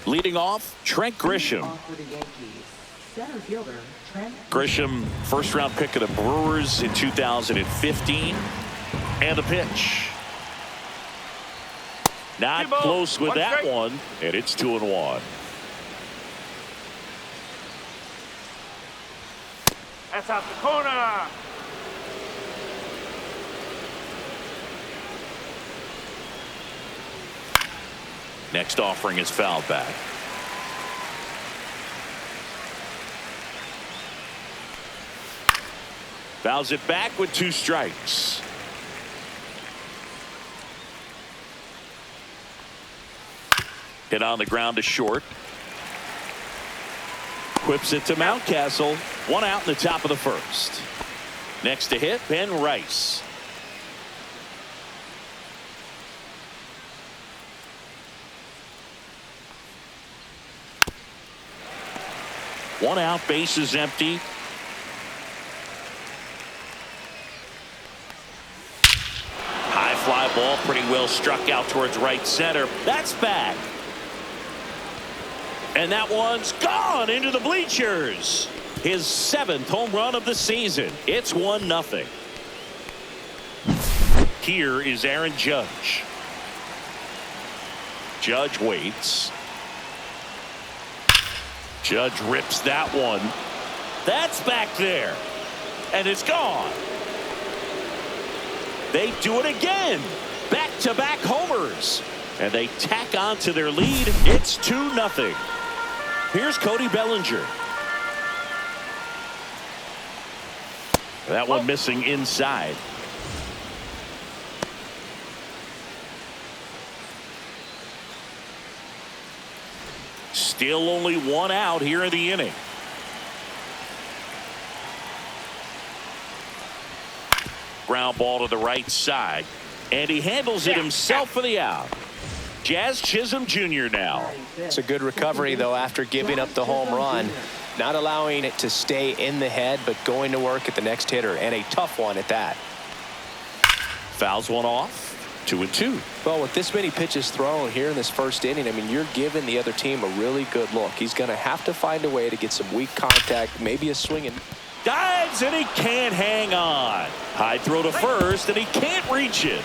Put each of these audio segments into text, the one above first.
Leading off, Trent Grisham. Grisham, first-round pick of the Brewers in 2015. And the pitch. Not close with that one, and it's 2-1. That's out the corner. Next offering is fouled back. Fouls it back with 2 strikes. Hit on the ground to short. Whips it to Mountcastle. 1 out in the top of the first. Next to hit, Ben Rice. One out, bases empty. High fly ball, pretty well struck out towards right center. That's back. And that one's gone into the bleachers. His 7th home run of the season. It's 1-0. Here is Aaron Judge. Judge waits. Judge rips that one. That's back there. And it's gone. They do it again. Back-to-back homers. And they tack on to their lead. It's 2-0. Here's Cody Bellinger. That one missing inside. Still only 1 out here in the inning. Ground ball to the right side. And he handles it himself for the out. Jazz Chisholm Jr. now. It's a good recovery, though, after giving up the home run. Not allowing it to stay in the head, but going to work at the next hitter, and a tough one at that. Fouls one off. 2-2. Well, with this many pitches thrown here in this first inning, I mean, you're giving the other team a really good look. He's going to have to find a way to get some weak contact, maybe a swing. Dives, and he can't hang on. High throw to first, and he can't reach it.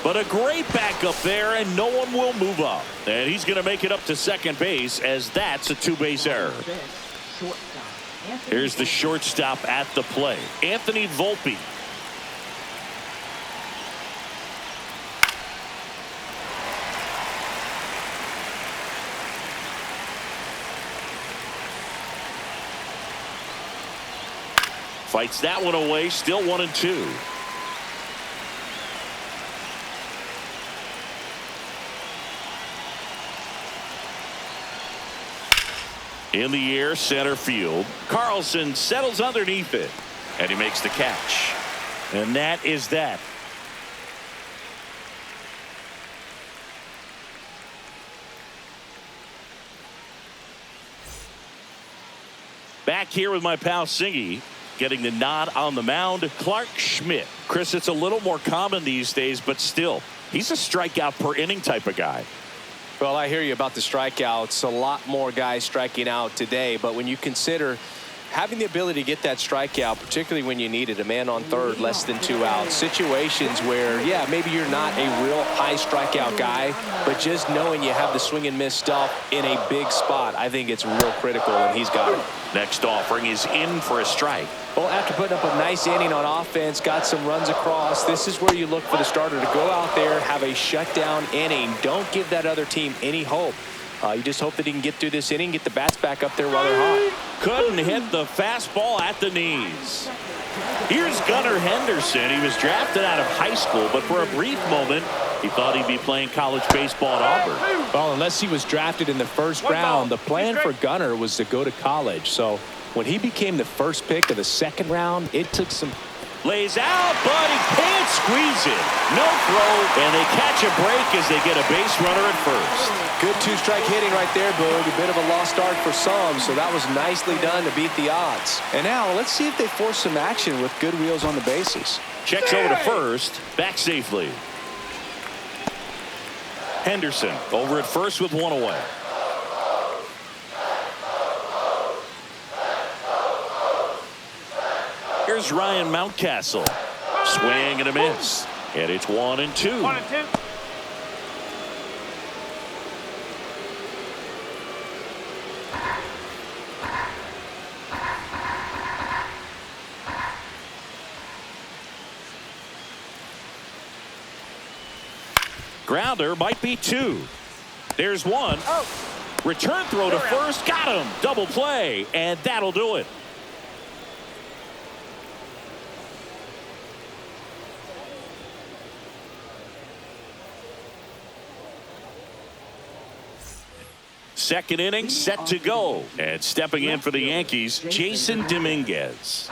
But a great backup there, and no one will move up. And he's going to make it up to second base, as that's a 2-base error. Here's the shortstop at the play, Anthony Volpe. Fights that one away, still 1-2. In the air, center field. Carlson settles underneath it, and he makes the catch. And that is that. Back here with my pal Singy, getting the nod on the mound, Clark Schmidt. Chris, it's a little more common these days, but still, he's a strikeout per inning type of guy. Well, I hear you about the strikeouts. A lot more guys striking out today, but when you consider having the ability to get that strikeout, particularly when you need it, a man on third, less than 2 outs, situations where, yeah, maybe you're not a real high strikeout guy, but just knowing you have the swing and miss stuff in a big spot, I think it's real critical, and he's got it. Next offering is in for a strike. Well, after putting up a nice inning on offense, got some runs across, this is where you look for the starter to go out there, have a shutdown inning. Don't give that other team any hope. You just hope that he can get through this inning, get the bats back up there while they're hot. Couldn't hit the fastball at the knees. Here's Gunnar Henderson. He was drafted out of high school, but for a brief moment, he thought he'd be playing college baseball at Auburn. Well, unless he was drafted in the first round, the plan for Gunnar was to go to college. So when he became the first pick of the second round, it took some. Lays out, but he can't squeeze it. No throw, and they catch a break as they get a base runner at first. Good 2-strike hitting right there, Boog. A bit of a lost start for some, so that was nicely done to beat the odds. And now let's see if they force some action with good wheels on the bases. Checks over to first, back safely. Henderson over at first with one away. Here's Ryan Mountcastle. Swing and a miss. And it's 1-2. 1-2. Grounder might be 2. There's 1. Return throw to first. Got him. Double play. And that'll do it. Second inning set to go. And stepping in for the Yankees, Jason Dominguez.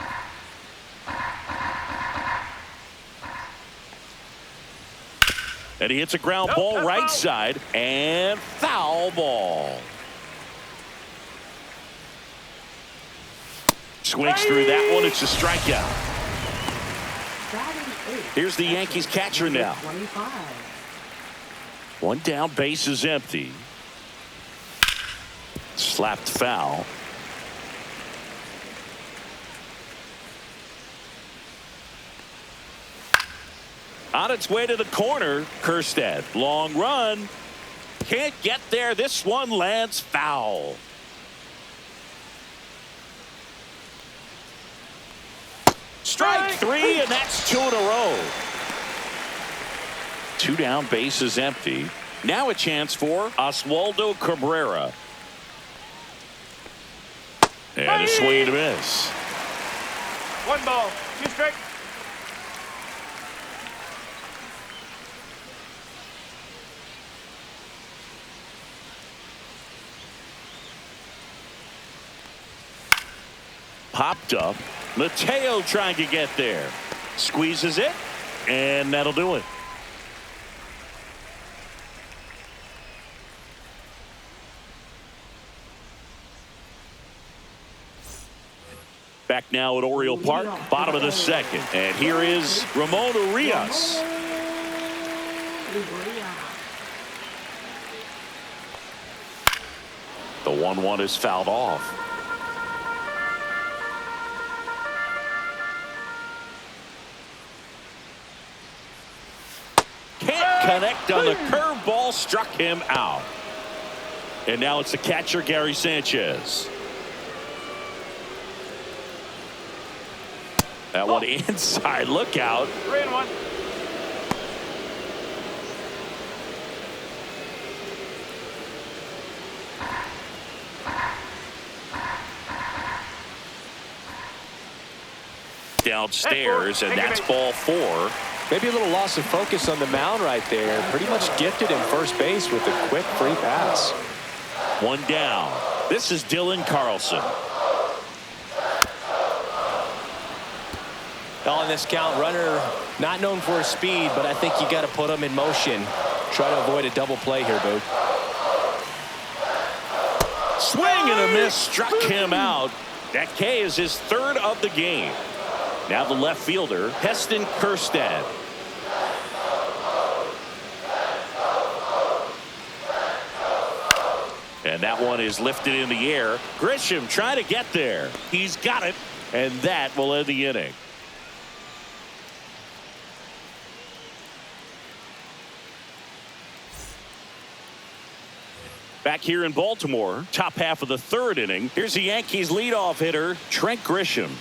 And he hits a ground ball right side and foul ball. Swings through that one. It's a strikeout. Here's the Yankees catcher now. One down, base is empty. Slapped foul. On its way to the corner, Kjerstad. Long run. Can't get there. This one lands foul. Strike 3, and that's 2 in a row. 2 down, base is empty. Now a chance for Oswaldo Cabrera. And a swing and a miss. 1 ball, 2 strikes. Popped up. Mateo trying to get there. Squeezes it, and that'll do it. Back now at Oriole Park, bottom of the second. And here is Ramon Urias. The 1-1 is fouled off. Can't connect on the curveball, struck him out. And now it's the catcher, Gary Sanchez. That one inside, look out. 3-1. Downstairs, and that's ball 4. Maybe a little loss of focus on the mound right there. Pretty much gifted him first base with a quick free pass. 1 down. This is Dylan Carlson. On this count, runner not known for his speed, but I think you got to put him in motion. Try to avoid a double play here, Boog. Swing and a miss, struck him out. That K is his 3rd of the game. Now the left fielder, Heston Kjerstad. And that one is lifted in the air. Grisham trying to get there. He's got it, and that will end the inning. Back here in Baltimore, top half of the 3rd inning. Here's the Yankees leadoff hitter, Trent Grisham.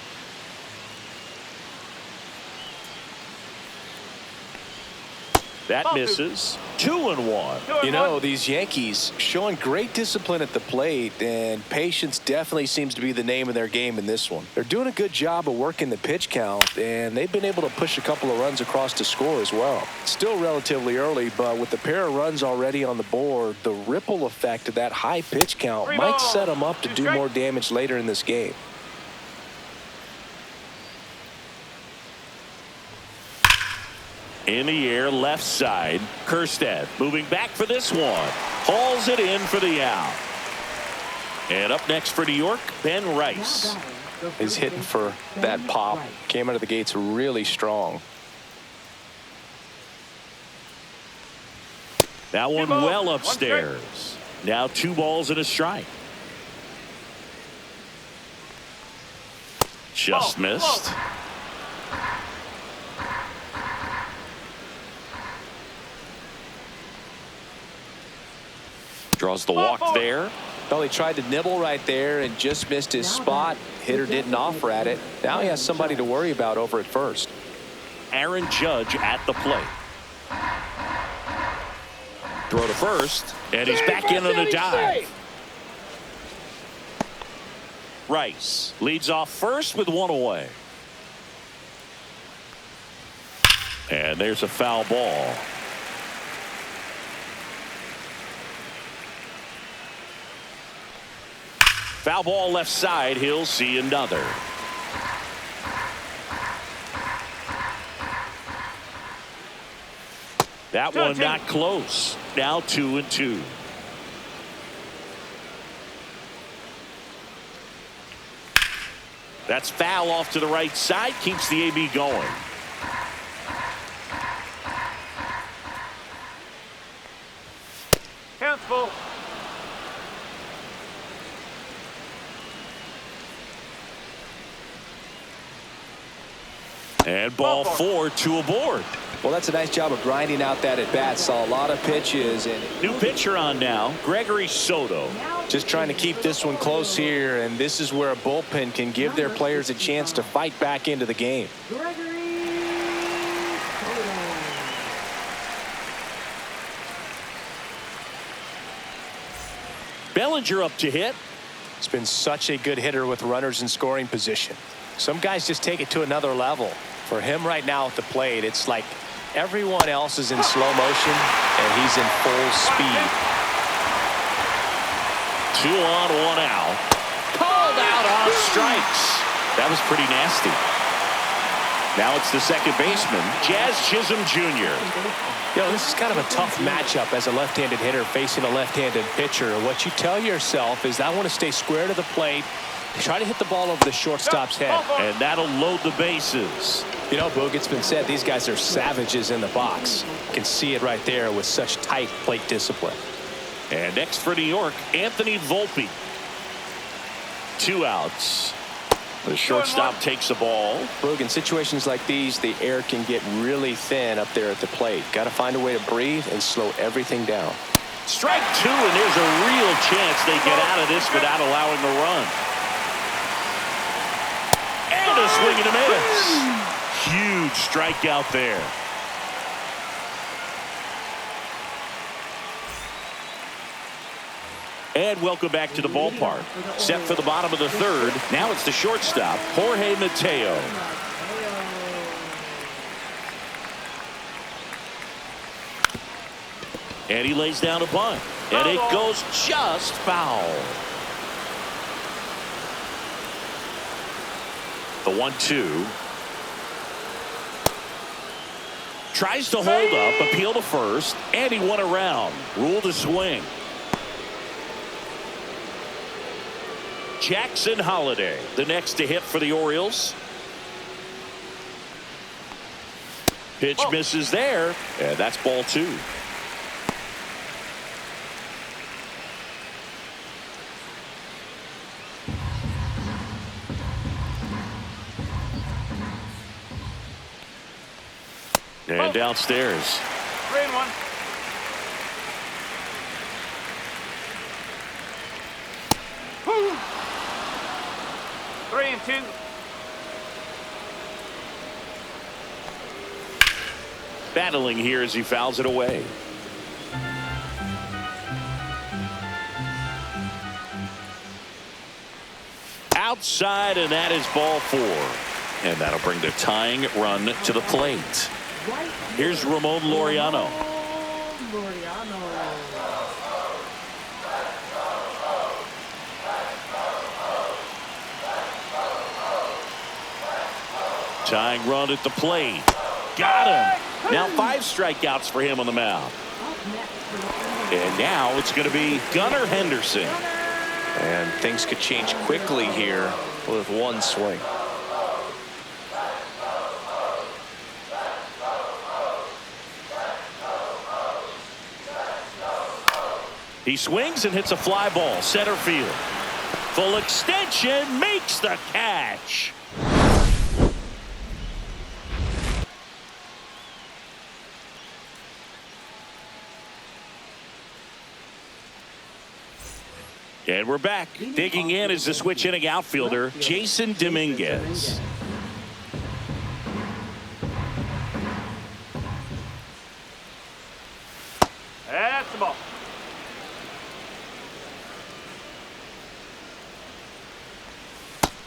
That misses. 2-1. You know, these Yankees showing great discipline at the plate, and patience definitely seems to be the name of their game in this one. They're doing a good job of working the pitch count, and they've been able to push a couple of runs across to score as well. Still relatively early, but with the pair of runs already on the board, the ripple effect of that high pitch count might set them up to do more damage later in this game. In the air, left side. Kjerstad moving back for this one. Hauls it in for the out. And up next for New York, Ben Rice. He's hitting for that pop. Came out of the gates really strong. That one balls, well one strike. upstairs. Now 2 balls and a strike. Just missed. Draws the walk there. Well, he tried to nibble right there and just missed his spot. Hitter didn't offer at it. Now he has somebody to worry about over at first. Aaron Judge at the plate. Throw to first, and he's back in on a dive. Rice leads off first with 1 away. And there's a foul ball. Foul ball left side. He'll see another. That one not close. Now 2-2. That's foul off to the right side. Keeps the AB going. Count's full. And ball 4, 2 aboard. Well, that's a nice job of grinding out that at bat. Saw a lot of pitches. And New pitcher on now, Gregory Soto. just trying to keep this one close here. And this is where a bullpen can give their players a chance to fight back into the game. Bellinger up to hit. It's been such a good hitter with runners in scoring position. Some guys just take it to another level. For him right now at the plate, it's like everyone else is in slow motion and he's in full speed. 2 on, 1 out. Called out on strikes. That was pretty nasty. Now it's the second baseman, Jazz Chisholm Jr. You know, this is kind of a tough matchup as a left-handed hitter facing a left-handed pitcher. What you tell yourself is I want to stay square to the plate, try to hit the ball over the shortstop's head. And that'll load the bases. You know, Boog, it's been said these guys are savages in the box. You can see it right there with such tight plate discipline. And next for New York, Anthony Volpe. 2 outs. The shortstop takes the ball. Boog, in situations like these, the air can get really thin up there at the plate. Got to find a way to breathe and slow everything down. Strike 2, and there's a real chance they get out of this without allowing a run. And a swing and a miss. Huge strikeout there. And welcome back to the ballpark. Set for the bottom of the 3rd. Now it's the shortstop, Jorge Mateo. And he lays down a bunt. And it goes just foul. The 1-2. Tries to hold up, appeal to first, and he won around. Ruled a swing. Jackson Holliday, the next to hit for the Orioles. Pitch misses there, and that's ball 2. And downstairs. 3-1. Woo. 3-2. Battling here as he fouls it away. Outside, and that is ball 4. And that'll bring the tying run to the plate. Here's Ramon Laureano. Tying run at the plate. Got him. Now 5 strikeouts for him on the mound. And now it's going to be Gunnar Henderson. And things could change quickly here with one swing. He swings and hits a fly ball center field. Full extension, makes the catch. And we're back. Digging in is the switch inning outfielder, Jason Dominguez. That's the ball.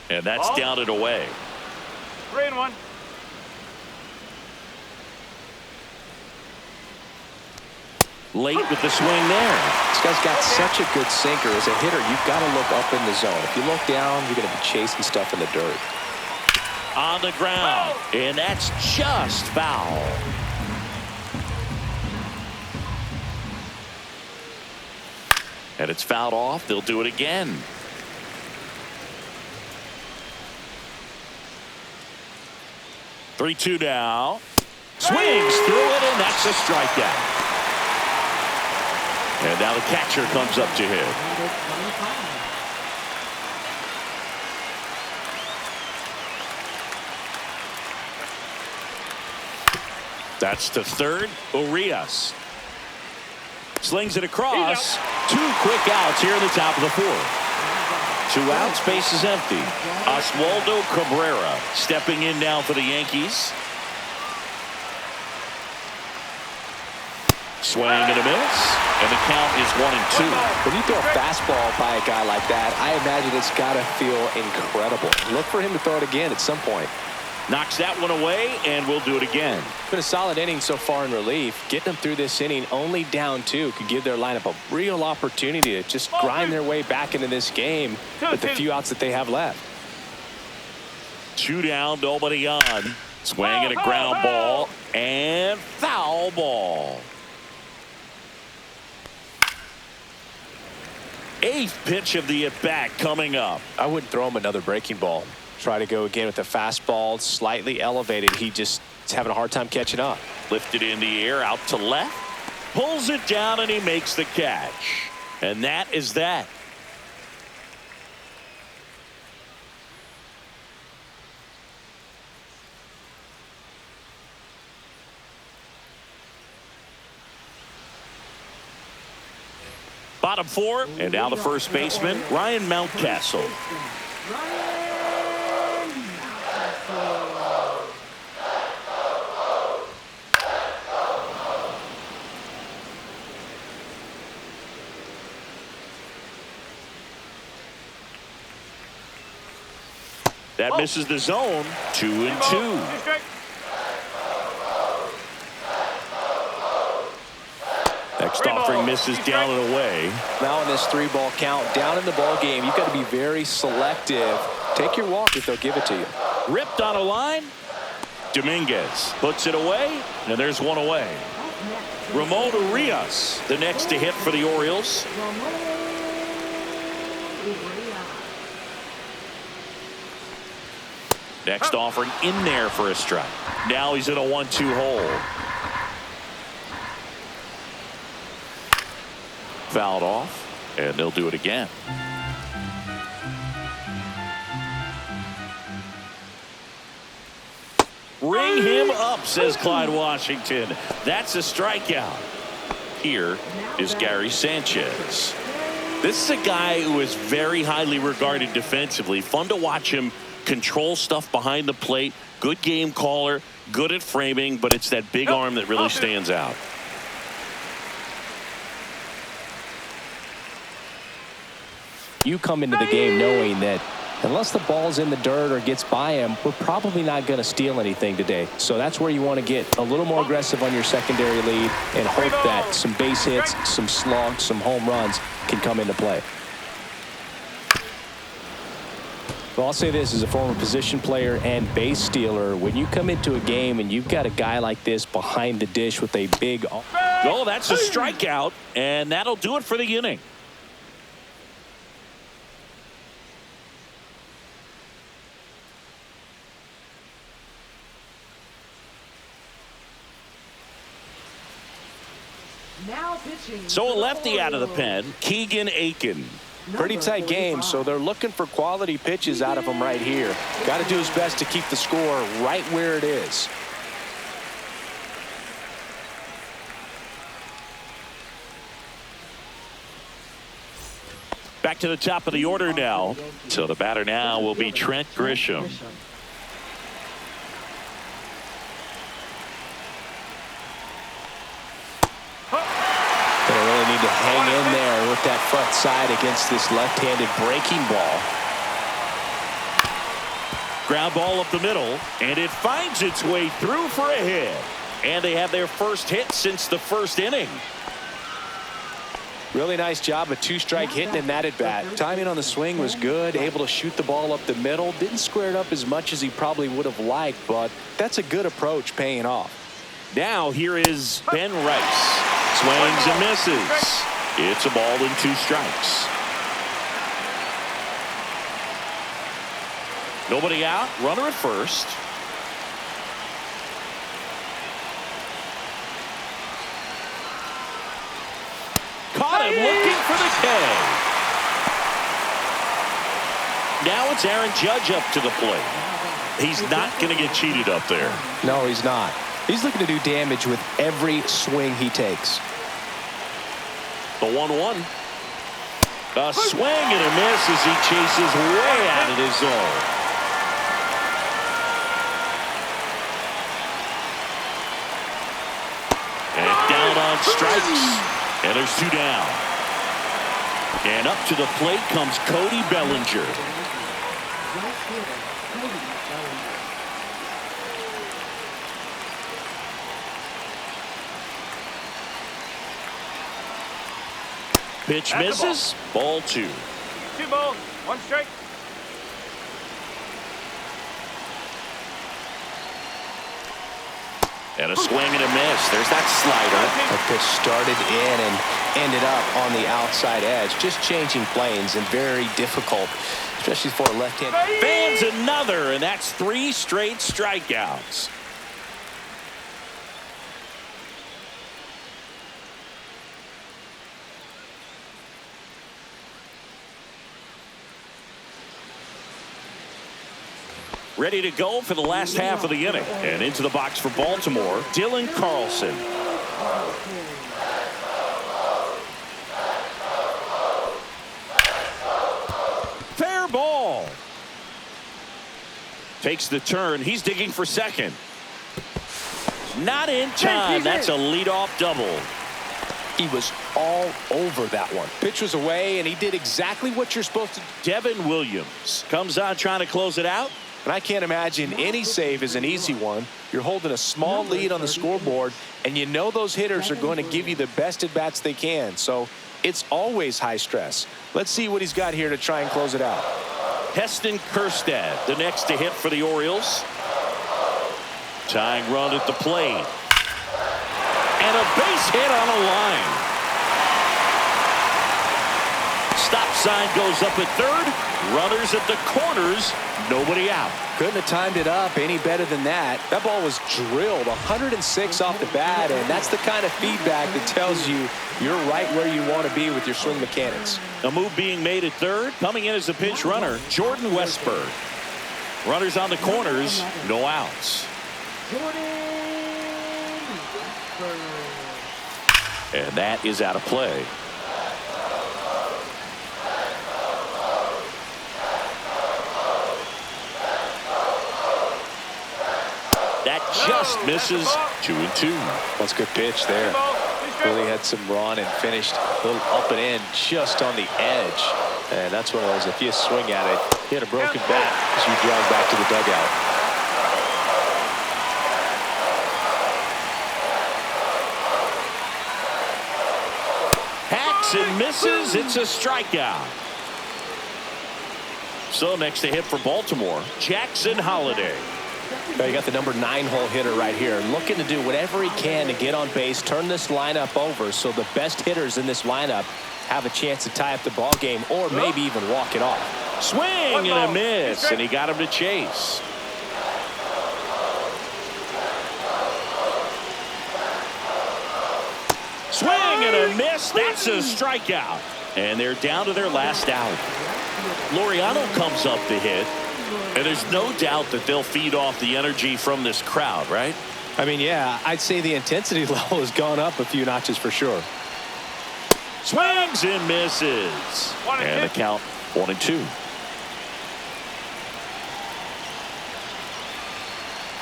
And that's down and away. 3-1. Late with the swing there. This guy's got such a good sinker. As a hitter, you've got to look up in the zone. If you look down, you're going to be chasing stuff in the dirt. On the ground. And that's just foul. And it's fouled off. They'll do it again. Three-two now. Swings through it, and that's a strikeout. And now the catcher comes up to him. That's to third. Orioles slings it across. 2 quick outs here in the top of the 4th. 2 outs, base is empty. Oswaldo Cabrera stepping in now for the Yankees. Swing and a miss. And the count is 1-2. When you throw a fastball by a guy like that, I imagine it's got to feel incredible. Look for him to throw it again at some point. Knocks that one away, and we'll do it again. Been a solid inning so far in relief. Getting them through this inning only down 2 could give their lineup a real opportunity to just grind their way back into this game with the few outs that they have left. 2 down, nobody on. Swing and a ground ball, and foul ball. 8th pitch of the at-bat coming up. I wouldn't throw him another breaking ball. Try to go again with the fastball, slightly elevated. He just is having a hard time catching up. Lifted in the air, out to left. Pulls it down, and he makes the catch. And that is that. Bottom 4, and now the first baseman, Ryan Mountcastle. That misses the zone. 2-2. Next offering misses down and away. Now in this 3-ball count, down in the ball game, you've got to be very selective. Take your walk if they'll give it to you. Ripped on a line. Dominguez puts it away, and there's one away. Ramon Urias, the next to hit for the Orioles. Next offering in there for a strike. Now he's in a 1-2 hole. Fouled off, and they'll do it again. Ring him up, says Clyde Washington. That's a strikeout. Here is Gary Sanchez. This is a guy who is very highly regarded defensively. Fun to watch him control stuff behind the plate. Good game caller, good at framing, but it's that big arm that really stands out. You come into the game knowing that unless the ball's in the dirt or gets by him, we're probably not going to steal anything today. So that's where you want to get a little more aggressive on your secondary lead and hope that some base hits, some slugs, some home runs can come into play. Well, I'll say this as a former position player and base stealer. When you come into a game and you've got a guy like this behind the dish with a big... Oh, that's a strikeout, and that'll do it for the inning. Now So a lefty out of the pen, Keegan Aiken. Pretty tight game, so they're looking for quality pitches out of him right here. Got to do his best to keep the score right where it is. Back to the top of the order now. So the batter now will be Trent Grisham. Gonna really need to hang in there with that front side against this left-handed breaking ball. Ground ball up the middle, and it finds its way through for a hit. And they have their first hit since the first inning. Really nice job, a two-strike hitting in that at-bat. Timing on the swing was good, able to shoot the ball up the middle. Didn't square it up as much as he probably would have liked, but that's a good approach paying off. Now here is Ben Rice. Swings and misses. It's a ball and 2 strikes. Nobody out. Runner at first. Caught him looking for the K. Now it's Aaron Judge up to the plate. He's not going to get cheated up there. No, he's not. He's looking to do damage with every swing he takes. The 1-1. A swing and a miss as he chases way out of his zone. And down on strikes. And there's 2 down. And up to the plate comes Cody Bellinger. Pitch misses. Ball 2. 2 balls, 1 strike. And a swing and a miss. There's that slider. That pitch started in and ended up on the outside edge. Just changing planes and very difficult, especially for a left-hand. Fans another, and that's 3 straight strikeouts. Ready to go for the last half of the inning. And into the box for Baltimore, Dylan Carlson. Fair ball. Takes the turn. He's digging for second. Not in time. That's a leadoff double. He was all over that one. Pitch was away, and he did exactly what you're supposed to do. Devin Williams comes on trying to close it out. And I can't imagine any save is an easy one. You're holding a small lead on the scoreboard, and you know those hitters are going to give you the best at-bats they can. So it's always high stress. Let's see what he's got here to try and close it out. Heston Kjerstad, the next to hit for the Orioles. Tying run at the plate. And a base hit on a line. Stop sign goes up at third. Runners at the corners. Nobody out. Couldn't have timed it up any better than that. That ball was drilled 106 off the bat, and that's the kind of feedback that tells you you're right where you want to be with your swing mechanics. A move being made at third. Coming in as a pinch runner, Jordan Westburg. Runners on the corners. No outs. And that is out of play. That just misses. 2-2. That's a good pitch there. Really had some run and finished a little up and in just on the edge. And that's one of those, if you swing at it, he had a broken bat as you drive back to the dugout. Hacks and misses. It's a strikeout. So next to hit for Baltimore, Jackson Holliday. You got the number 9 hole hitter right here, looking to do whatever he can to get on base, turn this lineup over so the best hitters in this lineup have a chance to tie up the ball game or maybe even walk it off. Swing and a miss, and he got him to chase. Swing and a miss. That's a strikeout. And they're down to their last out. Laureano comes up to hit. And there's no doubt that they'll feed off the energy from this crowd, right? I mean, yeah, I'd say the intensity level has gone up a few notches for sure. Swings and misses. And the count 1-2.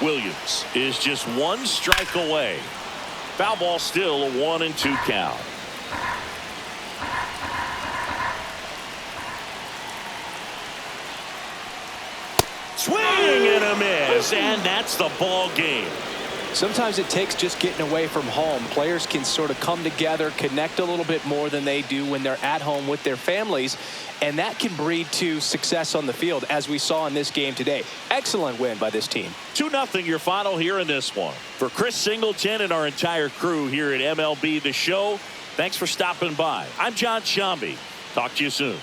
Williams is just one strike away. Foul ball, still a 1-2 count. Swing and a miss, and that's the ball game. Sometimes it takes just getting away from home. Players can sort of come together, connect a little bit more than they do when they're at home with their families, and that can breed to success on the field, as we saw in this game today. Excellent win by this team. 2-0 your final here in this one. For Chris Singleton and our entire crew here at MLB The Show, thanks for stopping by. I'm John Shambi. Talk to you soon.